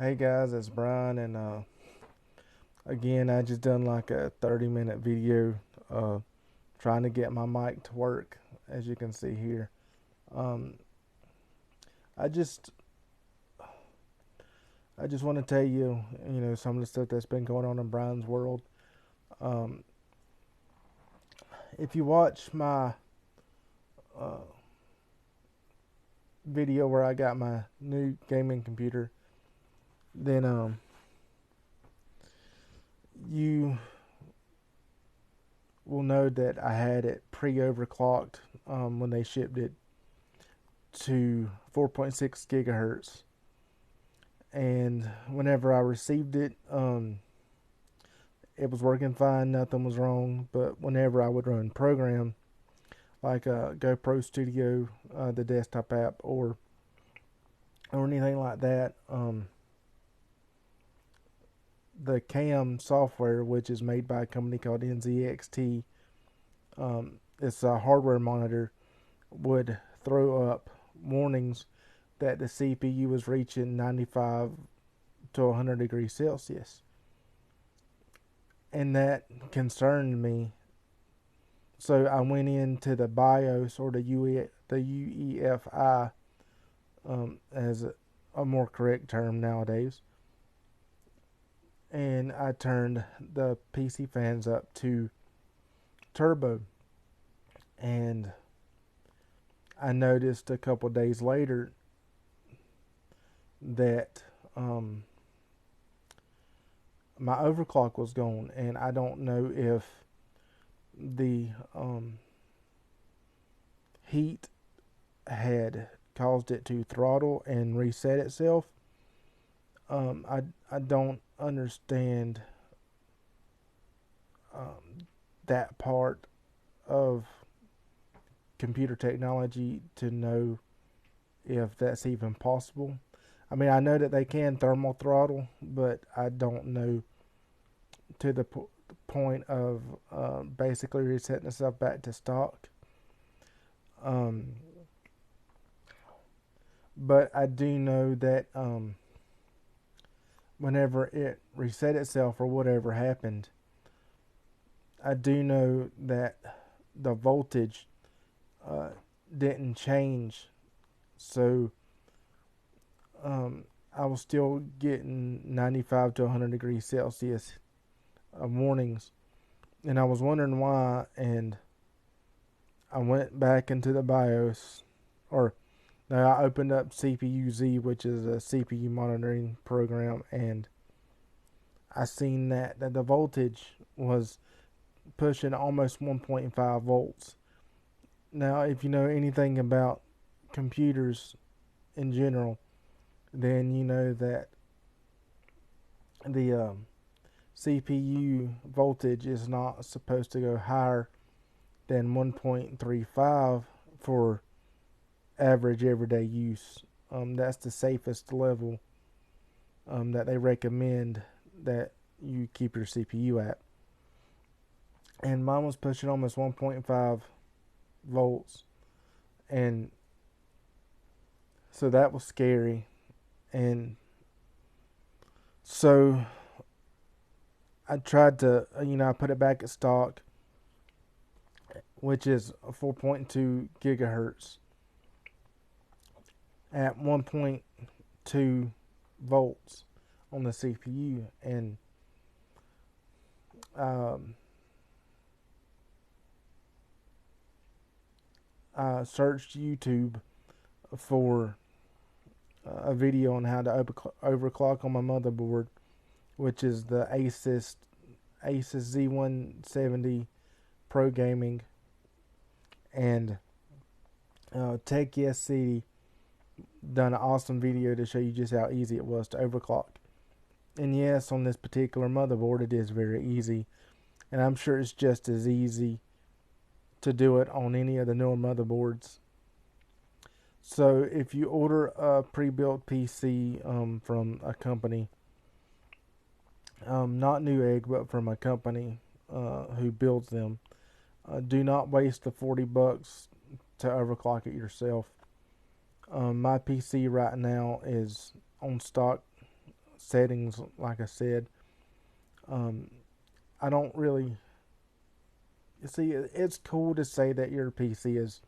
Hey guys, it's Brian, and again, I just done like a 30-minute video uh, trying to get my mic to work, as you can see here. Um, I just I just want to tell you, some of the stuff that's been going on in Brian's world. Um, if you watch my uh, video where I got my new gaming computer, then you will know that I had it pre-overclocked when they shipped it to 4.6 gigahertz. And whenever I received it, it was working fine, nothing was wrong. But whenever I would run program like GoPro Studio, the desktop app, or anything like that, the cam software, which is made by a company called NZXT, it's a hardware monitor, would throw up warnings that the CPU was reaching 95 to 100 degrees Celsius. And that concerned me. So I went into the BIOS, or the UEFI, as a more correct term nowadays, and I turned the PC fans up to turbo. And I noticed a couple days later that my overclock was gone, and I don't know if the heat had caused it to throttle and reset itself. I don't understand that part of computer technology to know if that's even possible. I mean, I know that they can thermal throttle, but I don't know to the point of basically resetting itself back to stock. Um, but I do know that whenever it reset itself or whatever happened, I do know that the voltage uh, didn't change. So I was still getting 95 to 100 degrees Celsius warnings. And I was wondering why. And I went back into the BIOS, or now I opened up CPU-Z, which is a CPU monitoring program, and I seen that the voltage was pushing almost 1.5 volts. Now, if you know anything about computers in general, then you know that the CPU voltage is not supposed to go higher than 1.35 for average everyday use. That's the safest level that they recommend that you keep your CPU at. And mine was pushing almost 1.5 volts, and so that was scary. And so I tried to, I put it back at stock, which is 4.2 gigahertz at 1.2 volts on the CPU, and I searched YouTube for a video on how to overclock on my motherboard, which is the Asus Z170 Pro Gaming, and Tech Yes City done an awesome video to show you just how easy it was to overclock. And yes, on this particular motherboard it is very easy, and I'm sure it's just as easy to do it on any of the newer motherboards. So if you order a pre-built PC from a company, not Newegg, but from a company who builds them, do not waste the $40 to overclock it yourself. My PC right now is on stock settings, like I said. I don't really. You see, it's cool to say that your PC is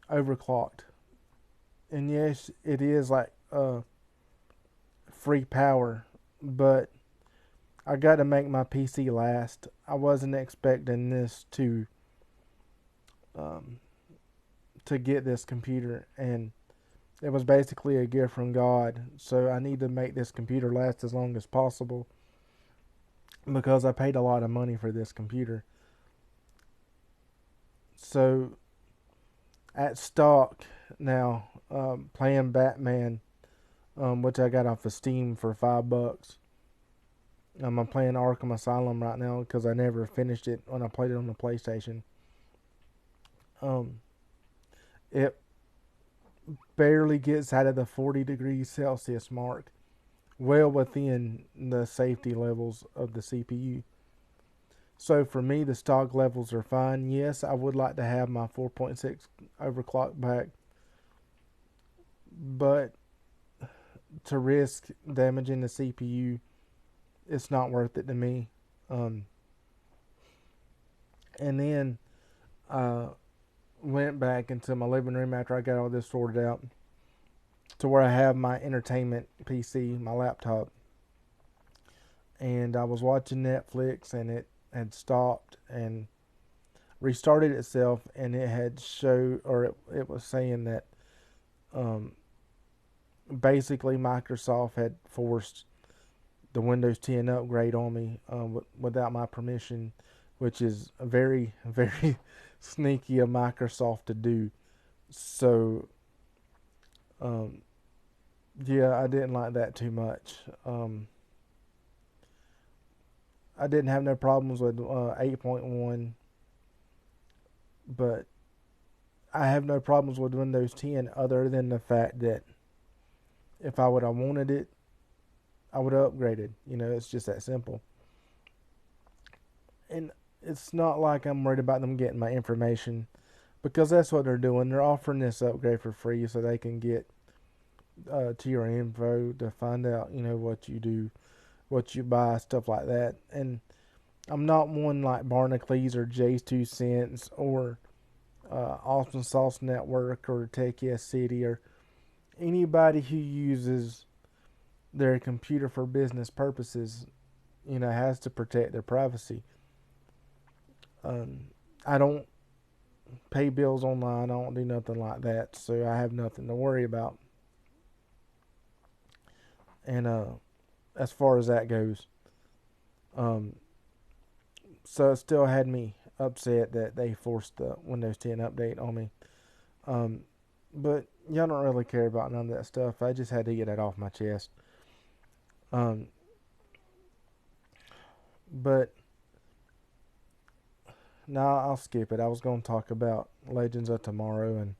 overclocked, and yes, it is like free power, but I got to make my PC last. I wasn't expecting this um, to get this computer, and it was basically a gift from God. So I need to make this computer last as long as possible because I paid a lot of money for this computer. So at stock now, playing Batman, which I got off of Steam for $5. I'm playing Arkham Asylum right now because I never finished it when I played it on the PlayStation. It barely gets out of the 40 degrees Celsius mark, well within the safety levels of the CPU. So for me, the stock levels are fine. Yes, I would like to have my 4.6 overclock back, but to risk damaging the CPU, it's not worth it to me. And then went back into my living room after I got all this sorted out to where I have my entertainment PC, my laptop. And I was watching Netflix and it had stopped and restarted itself, and it had it was saying that basically Microsoft had forced the Windows 10 upgrade on me without my permission, which is very, very sneaky of Microsoft to do. So, yeah, I didn't like that too much. I didn't have no problems with 8.1, but I have no problems with Windows 10 other than the fact that if I would have wanted it, I would have upgraded. You know, it's just that simple. And it's not like I'm worried about them getting my information, because that's what they're doing. They're offering this upgrade for free so they can get to your info to find out, you know, what you do, what you buy, stuff like that. And I'm not one like Barnacules or Jay's 2 Cents or Awesome Sauce Network or Tech Yes City or anybody who uses their computer for business purposes, you know, has to protect their privacy. I don't pay bills online. I don't do nothing like that, so I have nothing to worry about. And as far as that goes, so it still had me upset that they forced the Windows 10 update on me. But y'all don't really care about none of that stuff. I just had to get that off my chest. But now I'll skip it. I was going to talk about Legends of Tomorrow and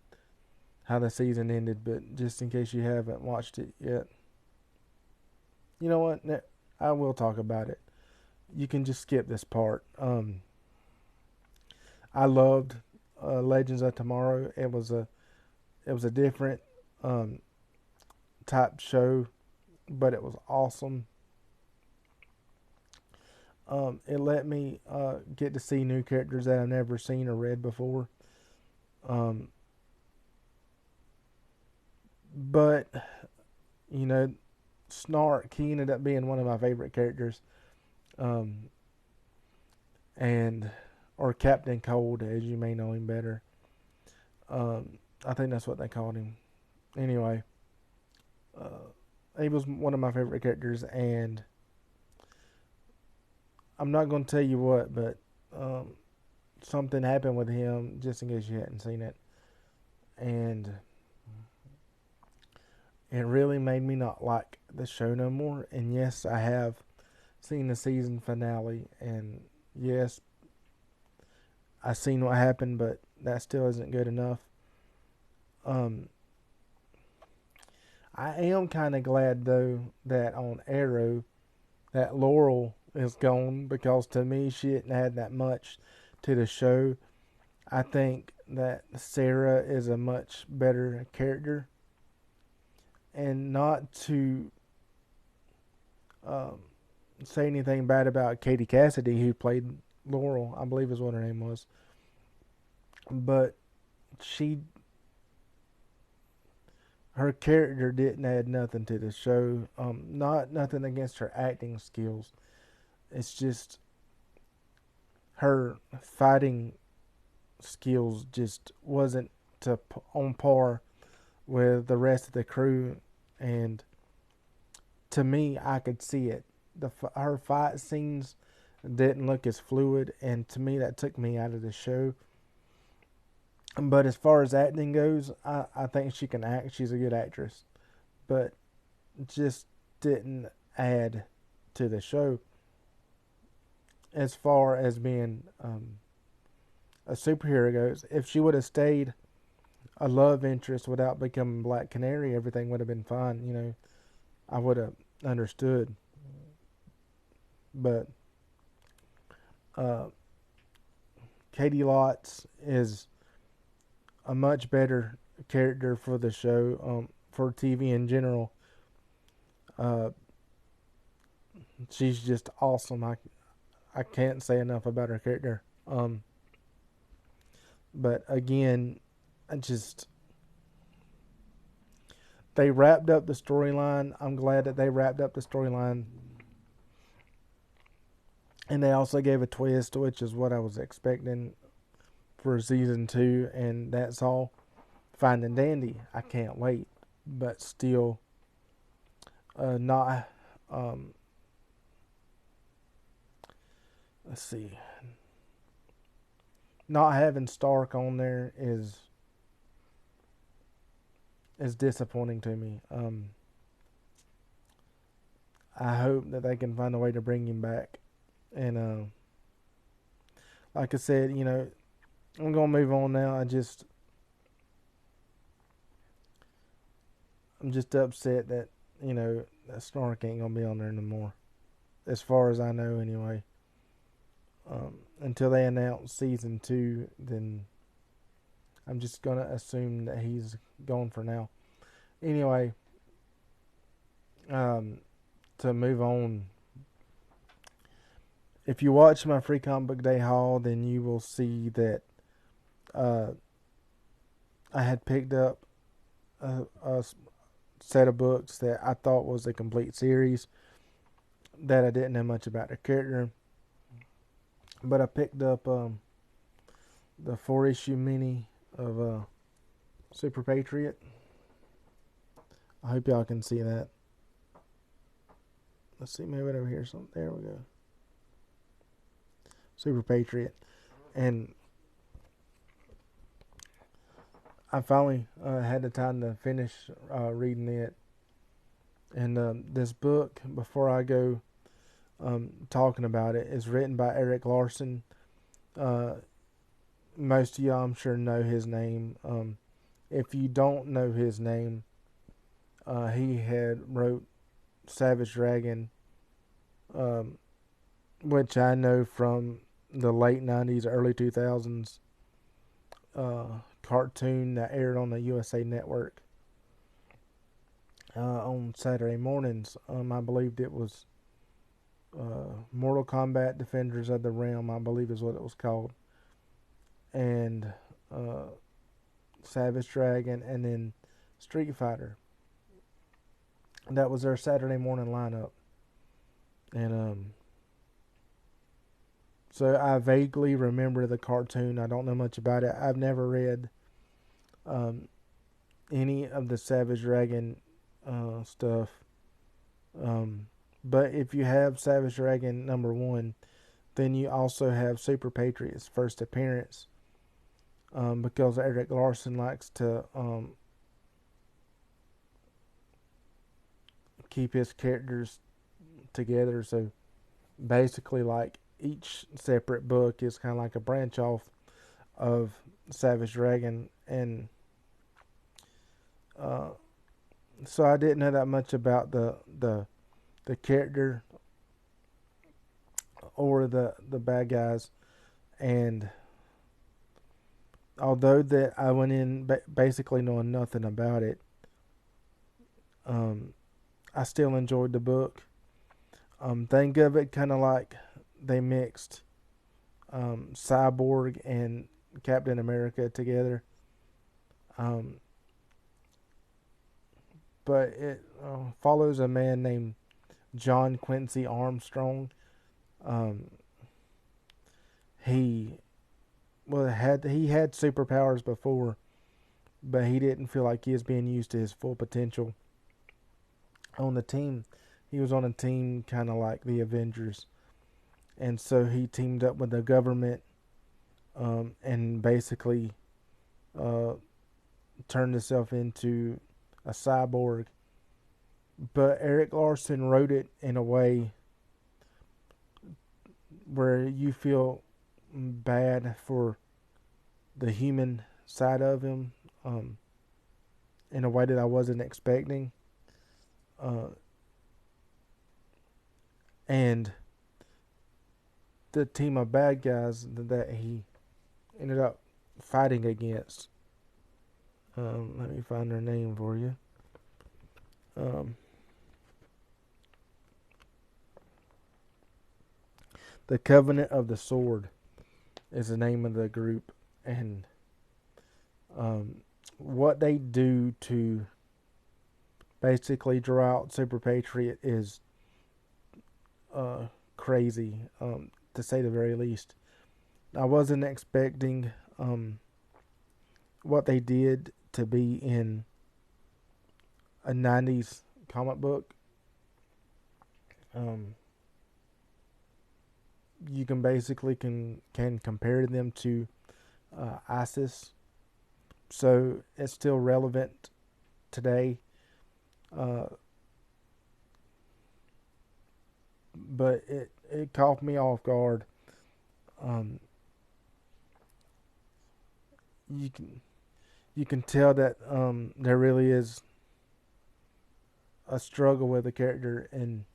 how the season ended, but just in case you haven't watched it yet, you know what? I will talk about it. You can just skip this part. I loved Legends of Tomorrow. It was a different type show, but it was awesome. It let me get to see new characters that I've never seen or read before. But you know, Snark, he ended up being one of my favorite characters. And or Captain Cold, as you may know him better. I think that's what they called him. Anyway, he was one of my favorite characters, and I'm not going to tell you what, but something happened with him, just in case you hadn't seen it, and it really made me not like the show no more. And yes, I have seen the season finale, and yes, I've seen what happened, but that still isn't good enough. I am kind of glad though that on Arrow that Laurel is gone, because to me she didn't add that much to the show. I think that Sarah is a much better character, and not to say anything bad about Katie Cassidy, who played Laurel, I believe is what her name was. But her character didn't add nothing to the show. Not nothing against her acting skills. It's just her fighting skills just wasn't on par with the rest of the crew, and to me, I could see it. Her fight scenes didn't look as fluid, and to me, that took me out of the show. But as far as acting goes, I think she can act. She's a good actress, but just didn't add to the show as far as being a superhero goes. If she would have stayed a love interest without becoming Black Canary, everything would have been fine. You know, I would have understood. But Katie Lotz is a much better character for the show, for TV in general. She's just awesome. I can't say enough about her character. But again, they wrapped up the storyline. I'm glad that they wrapped up the storyline. And they also gave a twist, which is what I was expecting for season 2, and that's all fine and dandy. I can't wait. But still, not, let's see. Not having Stark on there is disappointing to me. I hope that they can find a way to bring him back. And like I said, you know, I'm gonna move on now. I'm just upset that, you know, that Stark ain't gonna be on there no more, as far as I know, anyway. Until they announce season 2, then I'm just gonna assume that he's gone for now. Anyway, to move on. If you watch my Free Comic Book Day haul, then you will see that I had picked up a set of books that I thought was a complete series that I didn't know much about the character. But I picked up the 4-issue mini of SuperPatriot. I hope y'all can see that. Let's see, maybe over here. Something. There we go. SuperPatriot. And I finally had the time to finish reading it. And this book, before I go talking about it, is written by Eric Larson. Most of y'all, I'm sure, know his name. If you don't know his name, he had wrote Savage Dragon, which I know from the late 90s, early 2000s cartoon that aired on the USA Network on Saturday mornings. I believed it was Mortal Kombat Defenders of the Realm, I believe is what it was called. And Savage Dragon, and then Street Fighter. That was their Saturday morning lineup. And so I vaguely remember the cartoon. I don't know much about it. I've never read any of the Savage Dragon stuff. But if you have Savage Dragon #1, then you also have SuperPatriot's first appearance. Because Eric Larson likes to keep his characters together. So basically, like, each separate book is kind of like a branch off of Savage Dragon. And so I didn't know that much about the character or the bad guys. And although that I went in basically knowing nothing about it, I still enjoyed the book. Think of it kind of like they mixed Cyborg and Captain America together. Um, but it follows a man named John Quincy Armstrong. Um, he he had superpowers before, but he didn't feel like he was being used to his full potential. On the team, he was on a team kind of like the Avengers, and so he teamed up with the government, and basically uh, turned himself into a cyborg. But Eric Larson wrote it in a way where you feel bad for the human side of him, in a way that I wasn't expecting. Uh, and the team of bad guys that he ended up fighting against. Let me find their name for you. Um, the Covenant of the Sword is the name of the group, and what they do to basically draw out SuperPatriot is crazy, to say the very least. I wasn't expecting what they did to be in a 90s comic book. You can basically can compare them to Asus, so it's still relevant today. Uh, but it caught me off guard. Um, you can tell that there really is a struggle with the character, and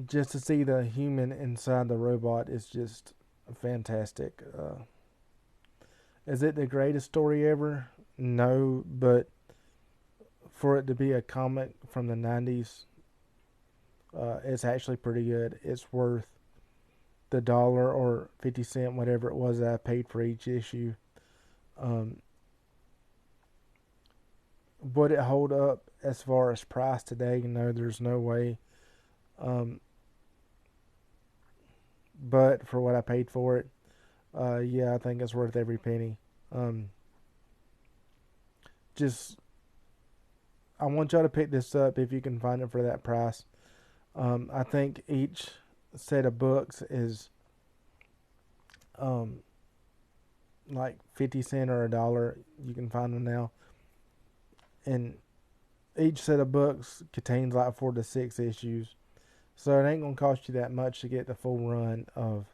just to see the human inside the robot is just fantastic. Is it the greatest story ever? No, but for it to be a comic from the 90s, it's actually pretty good. It's worth the dollar or 50 cents, whatever it was that I paid for each issue. Would it hold up as far as price today? No, there's no way. But for what I paid for it, yeah, I think it's worth every penny. Just, I want y'all to pick this up if you can find it for that price. I think each set of books is like 50 cents or $1. You can find them now, and each set of books contains like 4 to 6 issues, so it ain't gonna cost you that much to get the full run of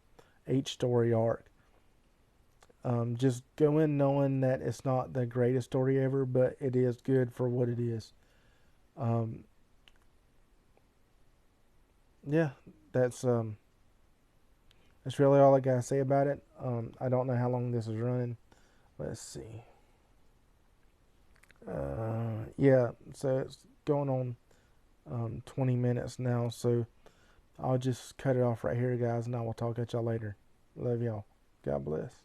each story arc. Just go in knowing that it's not the greatest story ever, but it is good for what it is. Yeah, that's really all I gotta say about it. I don't know how long this is running. Let's see. Yeah, so it's going on 20 minutes now, so I'll just cut it off right here, guys, and I will talk at y'all later. Love y'all. God bless.